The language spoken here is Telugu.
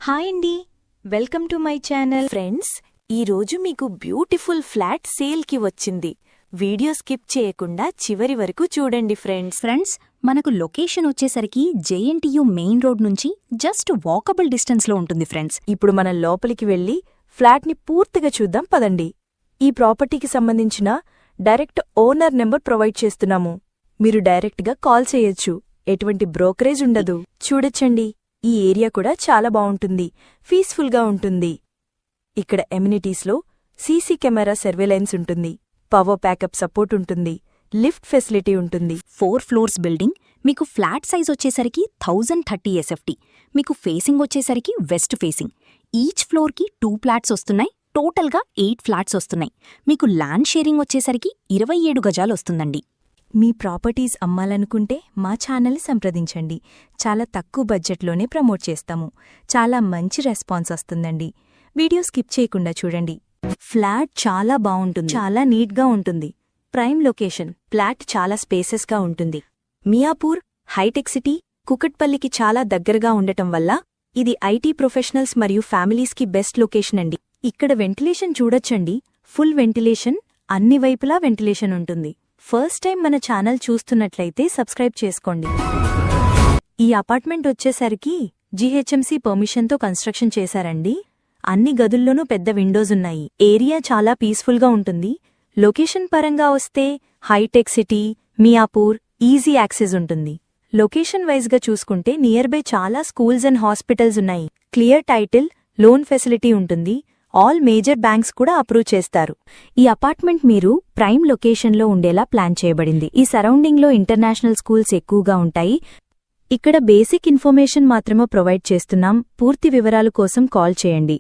హాయ్ అండి, welcome to my channel. Friends, ఈరోజు మీకు బ్యూటిఫుల్ ఫ్లాట్ సేల్కి వచ్చింది. వీడియో స్కిప్ చేయకుండా చివరి వరకు చూడండి ఫ్రెండ్స్, మనకు లొకేషన్ వచ్చేసరికి జేఎన్టీయూ మెయిన్ రోడ్ నుంచి జస్ట్ వాకబుల్ డిస్టెన్స్లో ఉంటుంది ఫ్రెండ్స్. ఇప్పుడు మనం లోపలికి వెళ్లి ఫ్లాట్ని పూర్తిగా చూద్దాం పదండి. ఈ ప్రాపర్టీకి సంబంధించిన డైరెక్ట్ ఓనర్ నెంబర్ ప్రొవైడ్ చేస్తున్నాము. మీరు డైరెక్ట్గా కాల్ చేయొచ్చు. ఎటువంటి బ్రోకరేజ్ ఉండదు. చూడొచ్చండి, ఈ ఏరియా కూడా చాలా బావుంటుంది, పీస్ఫుల్గా ఉంటుంది. ఇక్కడ ఎమ్యూనిటీస్లో సీసీ కెమెరా సర్వేలెన్స్ ఉంటుంది, పవర్ ప్యాకప్ సపోర్ట్ ఉంటుంది, లిఫ్ట్ ఫెసిలిటీ ఉంటుంది. 4 ఫ్లోర్స్ బిల్డింగ్. మీకు ఫ్లాట్ సైజ్ వచ్చేసరికి 1030 SFT. మీకు ఫేసింగ్ వచ్చేసరికి వెస్ట్ ఫేసింగ్. ఈచ్ ఫ్లోర్కి 2 ఫ్లాట్స్ వస్తున్నాయి. టోటల్గా 8 ఫ్లాట్స్ వస్తున్నాయి. మీకు ల్యాండ్ షేరింగ్ వచ్చేసరికి 27 గజాలు వస్తుందండి. మీ ప్రాపర్టీస్ అమ్మాలనుకుంటే మా ఛానల్ని సంప్రదించండి. చాలా తక్కువ బడ్జెట్లోనే ప్రమోట్ చేస్తాము. చాలా మంచి రెస్పాన్స్ వస్తుందండి. వీడియో స్కిప్ చేయకుండా చూడండి. ఫ్లాట్ చాలా బావుంటుంది, చాలా నీట్గా ఉంటుంది. Prime location. ఫ్లాట్ చాలా స్పేసెస్గా ఉంటుంది. మియాపూర్, హైటెక్ సిటీ, కుకట్పల్లికి చాలా దగ్గరగా ఉండటం వల్ల ఇది ఐటీ ప్రొఫెషనల్స్ మరియు ఫ్యామిలీస్కి బెస్ట్ లొకేషన్ అండి. ఇక్కడ వెంటిలేషన్ చూడొచ్చండి. ఫుల్ వెంటిలేషన్, అన్ని వైపులా వెంటిలేషన్ ఉంటుంది. ఫస్ట్ టైం మన ఛానల్ చూస్తున్నట్లయితే సబ్స్క్రైబ్ చేసుకోండి. ఈ అపార్ట్మెంట్ వచ్చేసరికి జీహెచ్ఎంసీ పర్మిషన్తో కన్స్ట్రక్షన్ చేశారండి. అన్ని గదుల్లోనూ పెద్ద విండోస్ ఉన్నాయి. ఏరియా చాలా పీస్ఫుల్గా ఉంటుంది. లొకేషన్ పరంగా వస్తే హైటెక్ సిటీ, మియాపూర్ ఈజీ యాక్సెస్ ఉంటుంది. లొకేషన్ వైజ్గా చూసుకుంటే నియర్ బై చాలా స్కూల్స్ అండ్ హాస్పిటల్స్ ఉన్నాయి. క్లియర్ టైటిల్, లోన్ ఫెసిలిటీ ఉంటుంది. ఆల్ మేజర్ బ్యాంక్స్ కూడా అప్రూవ్ చేస్తారు. ఈ అపార్ట్మెంట్ మీరు ప్రైమ్ లొకేషన్లో ఉండేలా ప్లాన్ చేయబడింది. ఈ సరౌండింగ్లో ఇంటర్నేషనల్ స్కూల్స్ ఎక్కువగా ఉంటాయి. ఇక్కడ బేసిక్ ఇన్ఫర్మేషన్ మాత్రమే ప్రొవైడ్ చేస్తున్నాం. పూర్తి వివరాల కోసం కాల్ చేయండి.